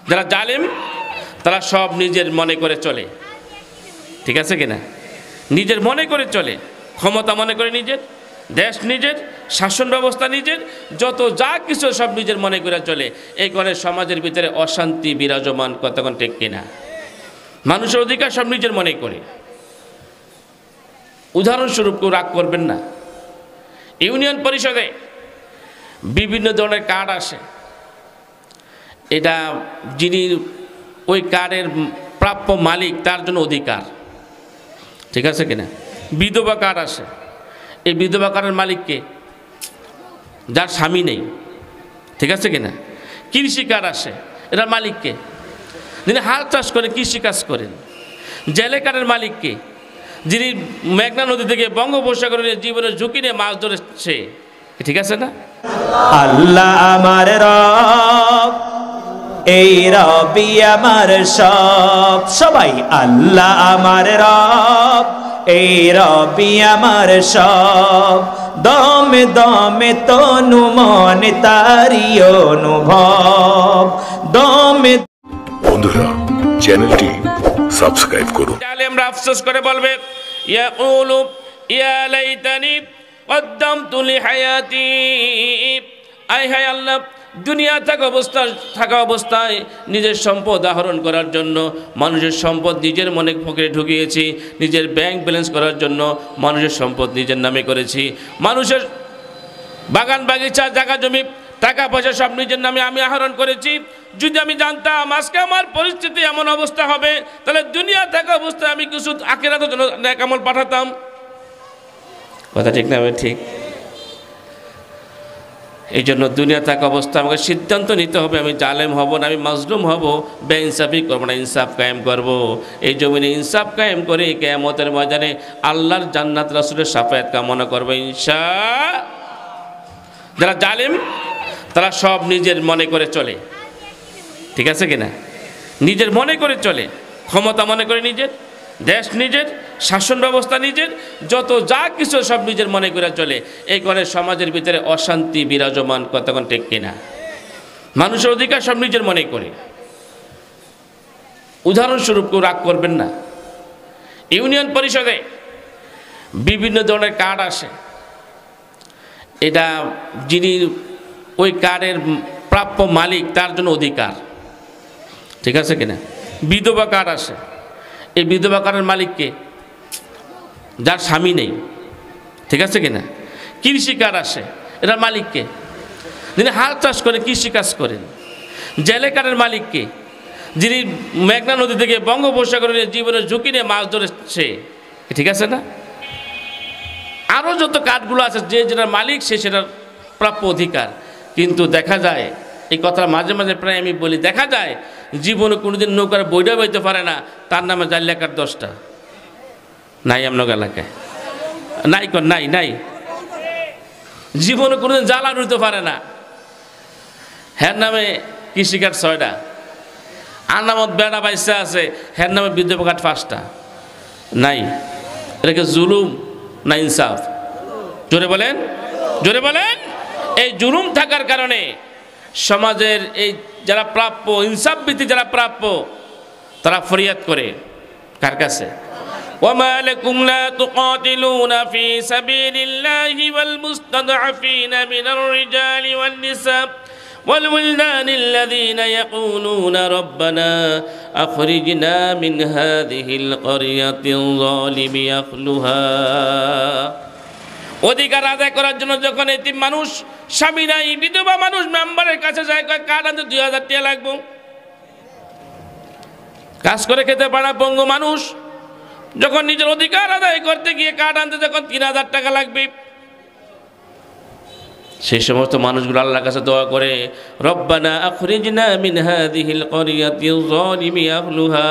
যারা জালেম তারা সব নিজের মনে করে চলে, ঠিক আছে কিনা? নিজের মনে করে চলে, ক্ষমতা মনে করে নিজের, দেশ নিজের, শাসন ব্যবস্থা নিজের, যত যা কিছু সব নিজের মনে করে চলে। এই কারণে সমাজের ভিতরে অশান্তি বিরাজমান, কতক্ষণ ঠিক কিনা? মানুষের অধিকার সব নিজের মনে করে। উদাহরণস্বরূপ কেউ রাগ করবেন না, ইউনিয়ন পরিষদে বিভিন্ন ধরনের কার্ড আসে, এটা যিনি ওই কার্ডের প্রাপ্য মালিক তার জন্য অধিকার, ঠিক আছে কিনা? বিধবা কার্ড আসে, এই বিধবা কার্ডের মালিককে, যার স্বামী নেই, ঠিক আছে কিনা? কৃষি কার্ড আসে, এটার মালিককে, যিনি হাল চাষ করেন, কৃষিকাজ করেন। জেলে কার্ডের মালিককে, যিনি মেঘনা নদী থেকে বঙ্গোপসাগরের জীবনের ঝুঁকি নিয়ে মাছ ধরেছে, ঠিক আছে না? আল্লাহ আমার রব, এই রবি আমার সব, সবাই আল্লাহ আমার রব, এই রবি আমার সব, দমে দমে তনু মনে তারি অনুভব, দমে। বন্ধুরা, চ্যানেলটি সাবস্ক্রাইব করুন। আমরা আফসোস করে বলবে, ইয়াকুলু ইয়া লাইতানি কদ্দামতু লিহায়াতি, আয় হায় আল্লাহ, দুনিয়া থাকা অবস্থায় নিজের সম্পদ আহরণ করার জন্য মানুষের সম্পদ নিজের মনে পকেটে ঢুকিয়েছি, নিজের ব্যাংক ব্যালেন্স করার জন্য মানুষের সম্পদ নিজের নামে করেছি, মানুষের বাগান বাগিচা জায়গা জমি টাকা পয়সা সব নিজের নামে আমি আহরণ করেছি। যদি আমি জানতাম আজকে আমার পরিস্থিতি এমন অবস্থা হবে, তাহলে দুনিয়া থাকা অবস্থায় আমি কিছু আখিরাতের জন্য নেক আমল পাঠাতাম। কথা ঠিক না? ঠিক। এই জন্য দুনিয়া থাকা অবস্থা আমাকে সিদ্ধান্ত নিতে হবে, আমি জালেম হব না, আমি মাজলুম হব, বেইনসাফি করবো না, ইনসাফ কায়েম করব। এই জমিনে ইনসাফ কায়েম করে কিয়ামতের ময়দানে আল্লাহর জান্নাত রাসূলের শাফায়াত কামনা করবো ইনশাআল্লাহ। যারা জালেম তারা সব নিজের মনে করে চলে, ঠিক আছে কিনা? নিজের মনে করে চলে, ক্ষমতা মনে করে নিজের, দেশ নিজের, শাসন ব্যবস্থা নিজের, যত যা কিছু সব নিজের মনে করে চলে। এই কারণে সমাজের ভিতরে অশান্তি বিরাজমান, কতক্ষণ ঠিক কিনা? মানুষের অধিকার সব নিজের মনে করে। উদাহরণস্বরূপ কেউ রাগ করবেন না, ইউনিয়ন পরিষদে বিভিন্ন ধরনের কার্ড আসে, এটা যিনি ওই কার্ডের প্রাপ্য মালিক তার জন্য অধিকার, ঠিক আছে কিনা? বিধবা কার্ড আসে, এই বিধবা কার্ডের মালিককে, যার স্বামী নেই, ঠিক আছে কিনা? কৃষি কার্ড আসে, এটার মালিককে, যিনি হাল চাষ করেন, কৃষিকাজ করেন। জেলে কার্ডের মালিককে, যিনি মেঘনা নদী থেকে বঙ্গোপসাগরের জীবনের ঝুঁকি নিয়ে মাছ ধরেছে, ঠিক আছে না? আরও যত কার্ডগুলো আছে, যে যেটার মালিক সে সেটার প্রাপ্য অধিকার। কিন্তু দেখা যায়, এই কথা মাঝে মাঝে প্রায় আমি বলি, দেখা যায় জীবনে কোনোদিন নৌকার বইটা বইতে পারে না, তার নামে জাল কার্ড 10টা নাই আপনার এলাকায়, নাই নাই নাই, জীবনে কোনোদিন জ্বালা উঠতে পারে না, হ্যার নামে কৃষিকার্ড 6টা, আর নামত বেড়া বাইসা আছে, হ্যার নামে বিধবা কার্ড 5টা নাই। এটাকে জুলুম না ইনসাফ? জোরে বলেন, জোরে বলেন। এই জুলুম থাকার কারণে সমাজের এই যারা প্রাপ্য, ইনসাফ ভিত্তিক যারা প্রাপ্য, তারা ফরিয়াদ করে কার কাছে? ওয়ামা লাকুম লা তুকাতিলুনা ফি সাবিলিল্লাহি ওয়াল মুস্তাদআফিনা মিনার রিজালি ওয়ান নিসা والولدان الذين يقولون ربنا أخرجنا من هذه القرية الظالم أهلها। অধিকার আদায় করার জন্য যখন এতিম মানুষ, স্বামী নাই, বিধবা মানুষ মেম্বারের কাছে যায়, কার্ড আনতে 2000 টাকা লাগবে, কাজ করে খেতে পারা পঙ্গু মানুষ যখন নিজের অধিকার আদায় করতে গিয়ে কার্ড আনতে যখন 3000 টাকা লাগবে, সেই সমস্ত মানুষগুলো আল্লাহর কাছে দোয়া করে, রব্বানা আখরিজনা মিন হাযিহিল ক্বরিয়াতি যালিমি আহলুহা,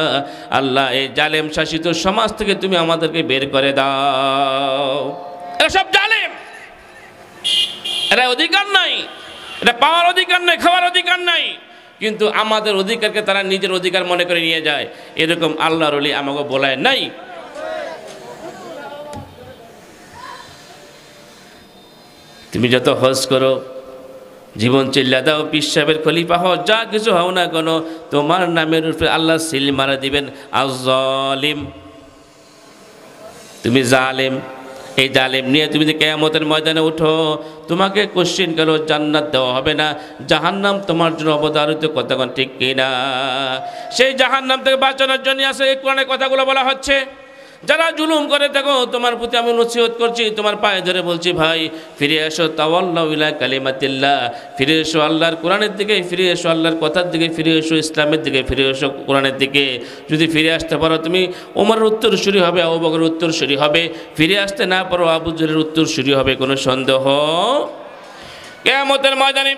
আল্লাহ এই জালেম শাসিত সমাজ থেকে তুমি আমাদেরকে বের করে দাও। এরা সব জালেম, এরা অধিকার নাই, এটা পাওয়ার অধিকার নাই, খাওয়ার অধিকার নাই, কিন্তু আমাদের অধিকারকে তারা নিজের অধিকার মনে করে নিয়ে যায়। এরকম আল্লাহর ওলি আমাকে বলায় নাই। তুমি যত হজ করো, জীবন চিল্লা দাও, পীর সাহেবের খলিফা হও, যা কিছু হও না কেন, তোমার নামের উপরে আল্লাহ সিল মারা দিবেন আজ-জালিম। তুমি জালেম, এই জালেম নিয়ে তুমি যে কিয়ামতের ময়দানে উঠো, তোমাকে কোশ্চেন করো, জান্নাত দেওয়া হবে না, জাহান্নাম তোমার জন্য অবধারিত। কতক্ষণ ঠিক কিনা? সেই জাহান্নাম থেকে বাঁচানোর জন্য আছে এই কোরআনের কথাগুলো বলা হচ্ছে। যারা জুলুম করে থাকো, তোমার প্রতি আমি নসিহত করছি, তোমার পায়ে ধরে বলছি, ভাই ফিরে এসো, তাওয়াল্লাউ ইলা কালিমাতিল্লাহ, ফিরে এসো আল্লাহর কোরআনের দিকে, ফিরে এসো আল্লাহর কথার দিকে, ফিরে এসো ইসলামের দিকে, ফিরে এসো কোরআনের দিকে। যদি ফিরে আসতে পারো তুমি ওমরের উত্তরসূরি হবে, আবু বকরের উত্তরসূরি হবে। ফিরে আসতে না পারো আবু জহলের উত্তরসূরি হবে, কোনো সন্দেহ। কিয়ামতের ময়দানে